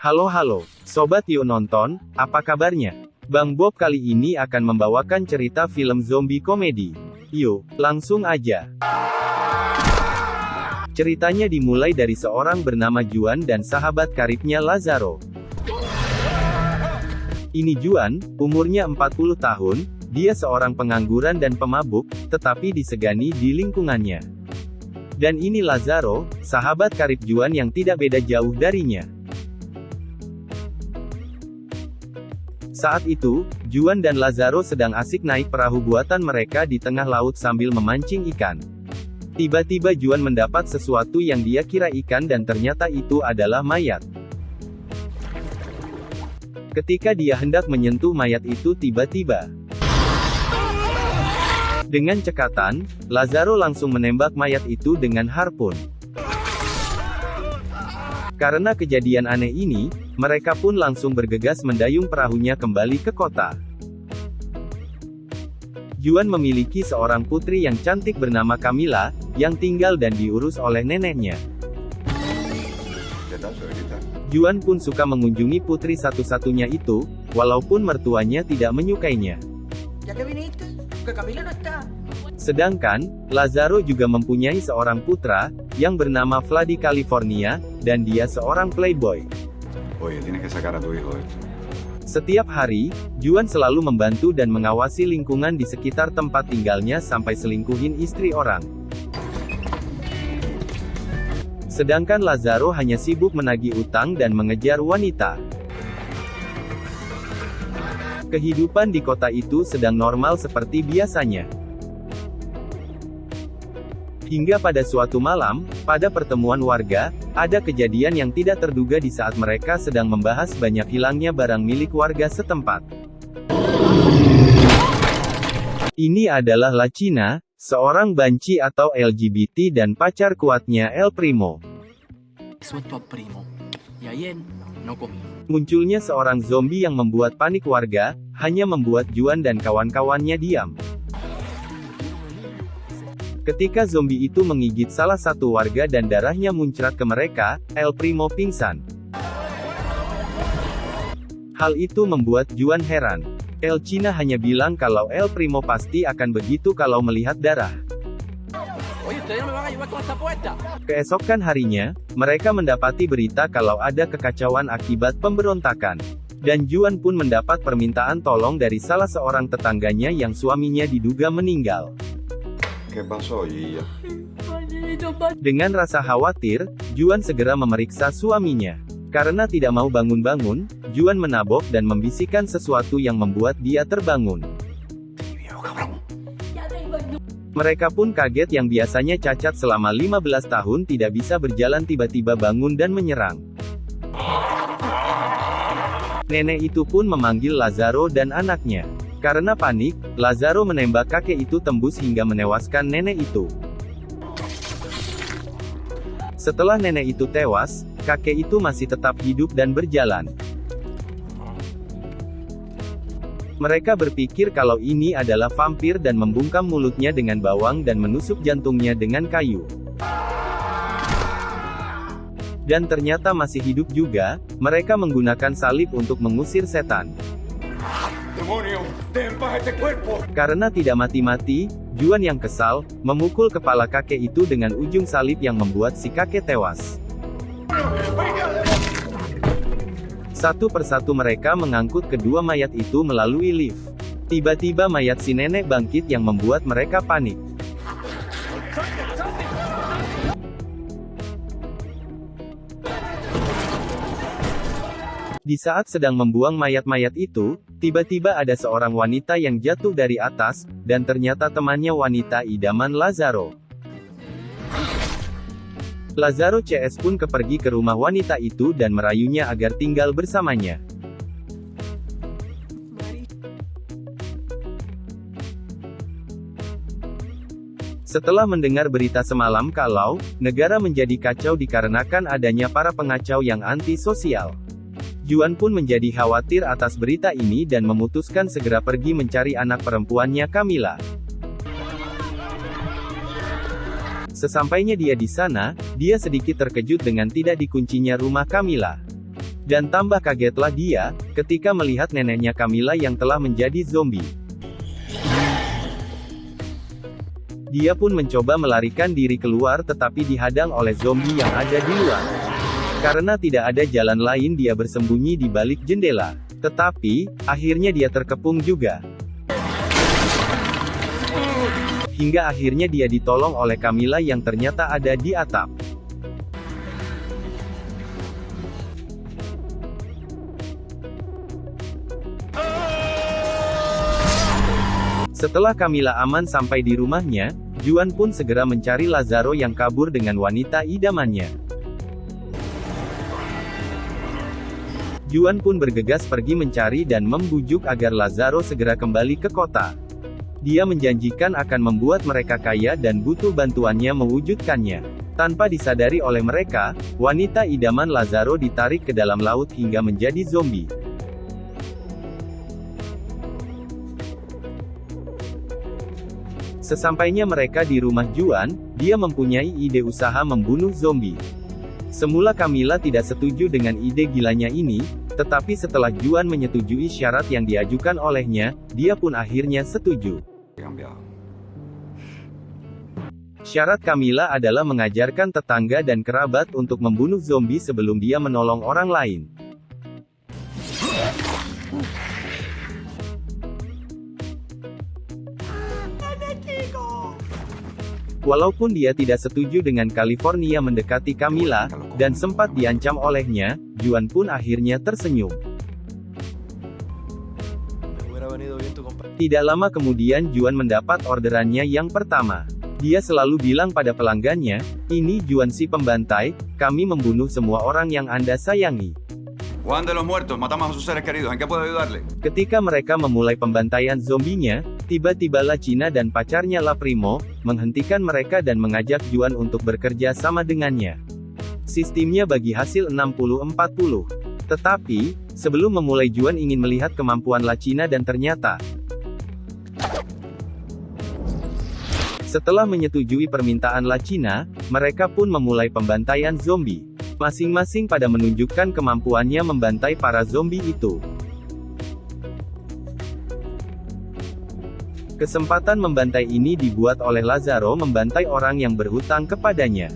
Halo, Sobat Yuk Nonton, apa kabarnya? Bang Bob kali ini akan membawakan cerita film zombie komedi. Yuk, langsung aja. Ceritanya dimulai dari seorang bernama Juan dan sahabat karibnya Lazaro. Ini Juan, umurnya 40 tahun, dia seorang pengangguran dan pemabuk, tetapi disegani di lingkungannya. Dan ini Lazaro, sahabat karib Juan yang tidak beda jauh darinya. Saat itu, Juan dan Lazaro sedang asik naik perahu buatan mereka di tengah laut sambil memancing ikan. Tiba-tiba Juan mendapat sesuatu yang dia kira ikan dan ternyata itu adalah mayat. Ketika dia hendak menyentuh mayat itu tiba-tiba, dengan cekatan, Lazaro langsung menembak mayat itu dengan harpun. Karena kejadian aneh ini, mereka pun langsung bergegas mendayung perahunya kembali ke kota. Juan memiliki seorang putri yang cantik bernama Camila, yang tinggal dan diurus oleh neneknya. Juan pun suka mengunjungi putri satu-satunya itu, walaupun mertuanya tidak menyukainya. Sedangkan, Lazaro juga mempunyai seorang putra, yang bernama Vladi California, dan dia seorang playboy. Setiap hari, Juan selalu membantu dan mengawasi lingkungan di sekitar tempat tinggalnya sampai selingkuhin istri orang. Sedangkan Lazaro hanya sibuk menagih utang dan mengejar wanita. Kehidupan di kota itu sedang normal seperti biasanya. Hingga pada suatu malam, pada pertemuan warga, ada kejadian yang tidak terduga di saat mereka sedang membahas banyak hilangnya barang milik warga setempat. Ini adalah La China, seorang banci atau LGBT dan pacar kuatnya El Primo. Munculnya seorang zombie yang membuat panik warga, hanya membuat Juan dan kawan-kawannya diam. Ketika zombie itu menggigit salah satu warga dan darahnya muncrat ke mereka, El Primo pingsan. Hal itu membuat Juan heran. El China hanya bilang kalau El Primo pasti akan begitu kalau melihat darah. Keesokan harinya, mereka mendapati berita kalau ada kekacauan akibat pemberontakan. Dan Juan pun mendapat permintaan tolong dari salah seorang tetangganya yang suaminya diduga meninggal. Dengan rasa khawatir, Juan segera memeriksa suaminya. Karena tidak mau bangun-bangun, Juan menabok dan membisikkan sesuatu yang membuat dia terbangun. Mereka pun kaget yang biasanya cacat selama 15 tahun tidak bisa berjalan tiba-tiba bangun dan menyerang. Nenek itu pun memanggil Lazaro dan anaknya. Karena panik, Lazaro menembak kakek itu tembus hingga menewaskan nenek itu. Setelah nenek itu tewas, kakek itu masih tetap hidup dan berjalan. Mereka berpikir kalau ini adalah vampir dan membungkam mulutnya dengan bawang dan menusuk jantungnya dengan kayu. Dan ternyata masih hidup juga, mereka menggunakan salib untuk mengusir setan. Karena tidak mati-mati, Juan yang kesal, memukul kepala kakek itu dengan ujung salib yang membuat si kakek tewas. Satu persatu mereka mengangkut kedua mayat itu melalui lift. Tiba-tiba mayat si nenek bangkit yang membuat mereka panik. Di saat sedang membuang mayat-mayat itu, tiba-tiba ada seorang wanita yang jatuh dari atas, dan ternyata temannya wanita idaman Lazaro. Lazaro CS pun pergi ke rumah wanita itu dan merayunya agar tinggal bersamanya. Setelah mendengar berita semalam kalau negara menjadi kacau dikarenakan adanya para pengacau yang anti-sosial, Juan pun menjadi khawatir atas berita ini dan memutuskan segera pergi mencari anak perempuannya Camila. Sesampainya dia di sana, dia sedikit terkejut dengan tidak dikuncinya rumah Camila. Dan tambah kagetlah dia, ketika melihat neneknya Camilla yang telah menjadi zombie. Dia pun mencoba melarikan diri keluar tetapi dihadang oleh zombie yang ada di luar. Karena tidak ada jalan lain dia bersembunyi di balik jendela. Tetapi, akhirnya dia terkepung juga. Hingga akhirnya dia ditolong oleh Camilla yang ternyata ada di atap. Setelah Camilla aman sampai di rumahnya, Juan pun segera mencari Lazaro yang kabur dengan wanita idamannya. Juan pun bergegas pergi mencari dan membujuk agar Lazaro segera kembali ke kota. Dia menjanjikan akan membuat mereka kaya dan butuh bantuannya mewujudkannya. Tanpa disadari oleh mereka, wanita idaman Lazaro ditarik ke dalam laut hingga menjadi zombie. Sesampainya mereka di rumah Juan, dia mempunyai ide usaha membunuh zombie. Semula Camilla tidak setuju dengan ide gilanya ini, tetapi setelah Juan menyetujui syarat yang diajukan olehnya, dia pun akhirnya setuju. Syarat Camilla adalah mengajarkan tetangga dan kerabat untuk membunuh zombie sebelum dia menolong orang lain. Walaupun dia tidak setuju dengan California mendekati Camilla, dan sempat diancam olehnya, Juan pun akhirnya tersenyum. Tidak lama kemudian Juan mendapat orderannya yang pertama. Dia selalu bilang pada pelanggannya, "Ini Juan si pembantai, kami membunuh semua orang yang Anda sayangi." Juan de los Muertos, matamos a sus seres queridos, ¿en qué puedo ayudarle? Ketika mereka memulai pembantaian zombinya, tiba-tiba La China dan pacarnya La Primo, menghentikan mereka dan mengajak Juan untuk bekerja sama dengannya. Sistemnya bagi hasil 60-40. Tetapi, sebelum memulai Juan ingin melihat kemampuan La China dan ternyata, setelah menyetujui permintaan La China, mereka pun memulai pembantaian zombie. Masing-masing pada menunjukkan kemampuannya membantai para zombie itu. Kesempatan membantai ini dibuat oleh Lazaro membantai orang yang berhutang kepadanya.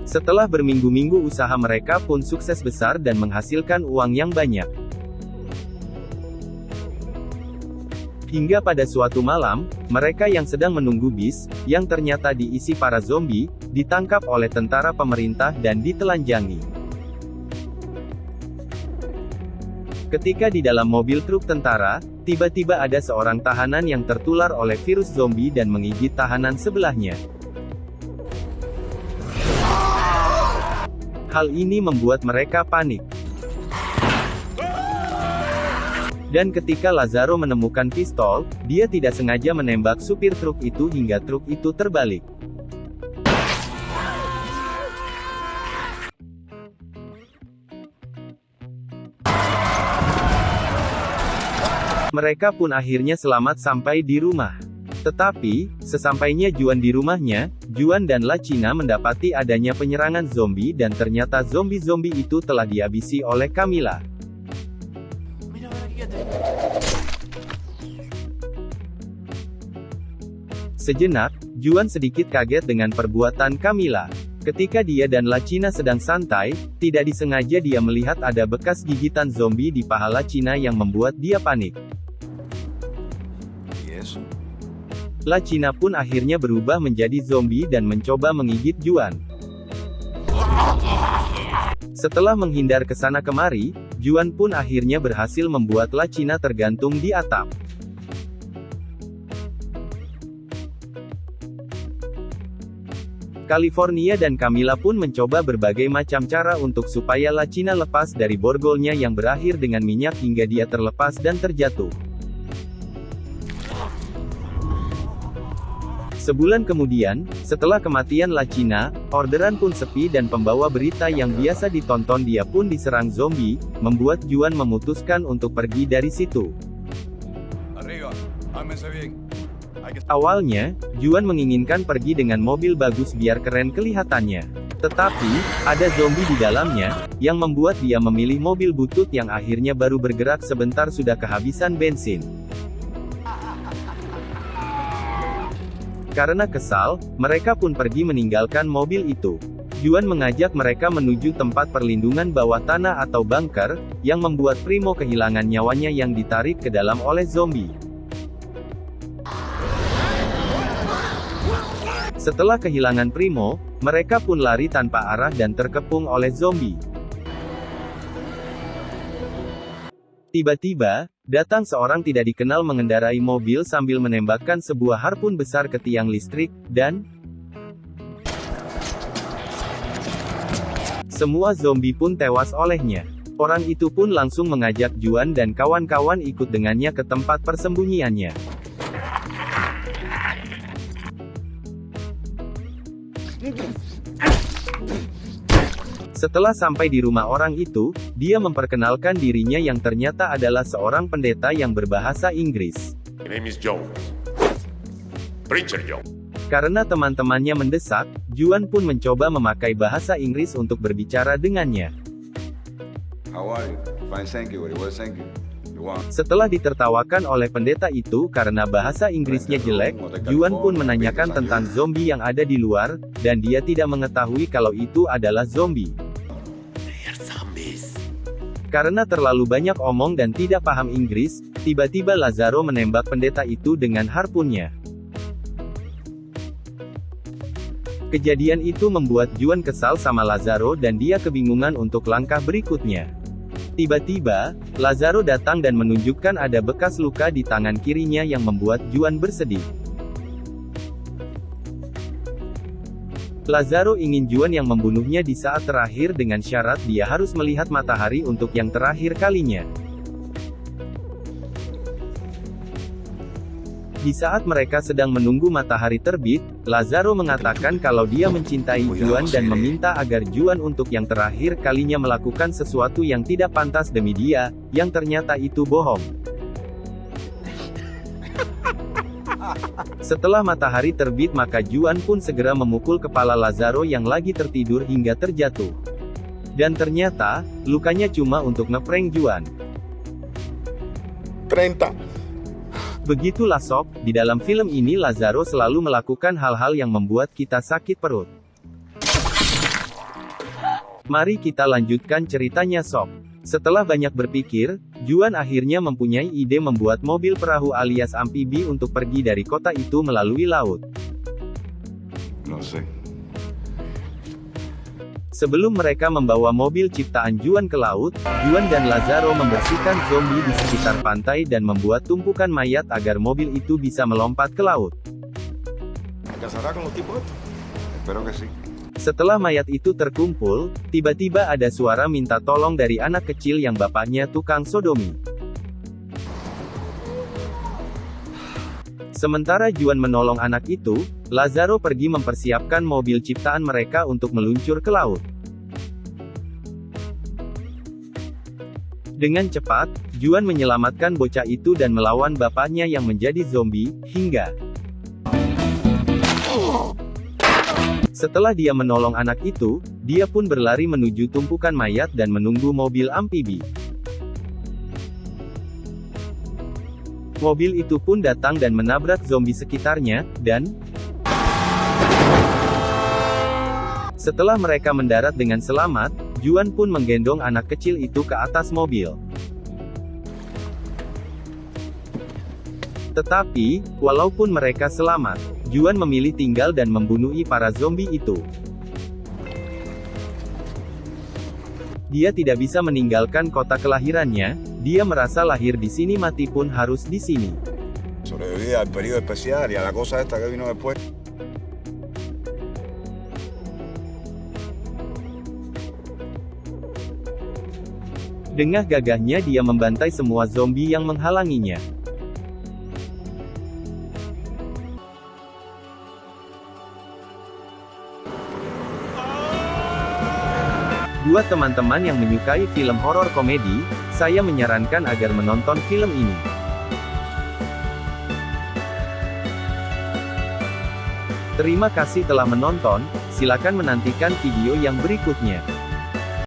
Setelah berminggu-minggu usaha mereka pun sukses besar dan menghasilkan uang yang banyak. Hingga pada suatu malam, mereka yang sedang menunggu bis, yang ternyata diisi para zombie, ditangkap oleh tentara pemerintah dan ditelanjangi. Ketika di dalam mobil truk tentara, tiba-tiba ada seorang tahanan yang tertular oleh virus zombie dan menggigit tahanan sebelahnya. Hal ini membuat mereka panik. Dan ketika Lazaro menemukan pistol, dia tidak sengaja menembak supir truk itu hingga truk itu terbalik. Mereka pun akhirnya selamat sampai di rumah. Tetapi, sesampainya Juan di rumahnya, Juan dan La China mendapati adanya penyerangan zombie dan ternyata zombie-zombie itu telah dihabisi oleh Camilla. Sejenak, Juan sedikit kaget dengan perbuatan Camilla. Ketika dia dan La China sedang santai, tidak disengaja dia melihat ada bekas gigitan zombie di paha La China yang membuat dia panik. La China pun akhirnya berubah menjadi zombie dan mencoba menggigit Juan. Setelah menghindar ke sana kemari, Juan pun akhirnya berhasil membuat La China tergantung di atap. California dan Camilla pun mencoba berbagai macam cara untuk supaya La China lepas dari borgolnya yang berakhir dengan minyak hingga dia terlepas dan terjatuh. Sebulan kemudian, setelah kematian La China, orderan pun sepi dan pembawa berita yang biasa ditonton dia pun diserang zombie, membuat Juan memutuskan untuk pergi dari situ. Awalnya, Juan menginginkan pergi dengan mobil bagus biar keren kelihatannya. Tetapi, ada zombie di dalamnya, yang membuat dia memilih mobil butut yang akhirnya baru bergerak sebentar sudah kehabisan bensin. Karena kesal, mereka pun pergi meninggalkan mobil itu. Juan mengajak mereka menuju tempat perlindungan bawah tanah atau bunker, yang membuat Primo kehilangan nyawanya yang ditarik ke dalam oleh zombie. Setelah kehilangan Primo, mereka pun lari tanpa arah dan terkepung oleh zombie. Tiba-tiba, datang seorang tidak dikenal mengendarai mobil sambil menembakkan sebuah harpun besar ke tiang listrik, dan semua zombie pun tewas olehnya. Orang itu pun langsung mengajak Juan dan kawan-kawan ikut dengannya ke tempat persembunyiannya. Setelah sampai di rumah orang itu, dia memperkenalkan dirinya yang ternyata adalah seorang pendeta yang berbahasa Inggris. My name is Joe. Preacher Joe. Karena teman-temannya mendesak, Juan pun mencoba memakai bahasa Inggris untuk berbicara dengannya. How are you? Fine, thank you. Very well, thank you. You want? Setelah ditertawakan oleh pendeta itu karena bahasa Inggrisnya jelek, Juan pun menanyakan tentang zombie yang ada di luar, dan dia tidak mengetahui kalau itu adalah zombie. Karena terlalu banyak omong dan tidak paham Inggris, tiba-tiba Lazaro menembak pendeta itu dengan harpunnya. Kejadian itu membuat Juan kesal sama Lazaro dan dia kebingungan untuk langkah berikutnya. Tiba-tiba, Lazaro datang dan menunjukkan ada bekas luka di tangan kirinya yang membuat Juan bersedih. Lazaro ingin Juan yang membunuhnya di saat terakhir dengan syarat dia harus melihat matahari untuk yang terakhir kalinya. Di saat mereka sedang menunggu matahari terbit, Lazaro mengatakan kalau dia mencintai Juan dan meminta agar Juan untuk yang terakhir kalinya melakukan sesuatu yang tidak pantas demi dia, yang ternyata itu bohong. Setelah matahari terbit maka Juan pun segera memukul kepala Lazaro yang lagi tertidur hingga terjatuh. Dan ternyata, lukanya cuma untuk ngeprank Juan. 30. Begitulah sob, di dalam film ini Lazaro selalu melakukan hal-hal yang membuat kita sakit perut. Mari kita lanjutkan ceritanya sob. Setelah banyak berpikir, Juan akhirnya mempunyai ide membuat mobil perahu alias amfibi untuk pergi dari kota itu melalui laut. No sé. Sebelum mereka membawa mobil ciptaan Juan ke laut, Juan dan Lazaro membersihkan zombie di sekitar pantai dan membuat tumpukan mayat agar mobil itu bisa melompat ke laut. ¿Casará con los tipos estos? Espero que sí. Setelah mayat itu terkumpul, tiba-tiba ada suara minta tolong dari anak kecil yang bapaknya tukang sodomi. Sementara Juan menolong anak itu, Lazaro pergi mempersiapkan mobil ciptaan mereka untuk meluncur ke laut. Dengan cepat, Juan menyelamatkan bocah itu dan melawan bapaknya yang menjadi zombie, hingga setelah dia menolong anak itu, dia pun berlari menuju tumpukan mayat dan menunggu mobil amfibi. Mobil itu pun datang dan menabrak zombie sekitarnya, dan setelah mereka mendarat dengan selamat, Juan pun menggendong anak kecil itu ke atas mobil. Tetapi, walaupun mereka selamat, Juan memilih tinggal dan membunuh para zombie itu. Dia tidak bisa meninggalkan kota kelahirannya, dia merasa lahir di sini mati pun harus di sini. Sobreviví al periodo especial y a la cosa esta que vino después. Dengan gagahnya dia membantai semua zombie yang menghalanginya. Buat teman-teman yang menyukai film horor komedi, saya menyarankan agar menonton film ini. Terima kasih telah menonton, silakan menantikan video yang berikutnya.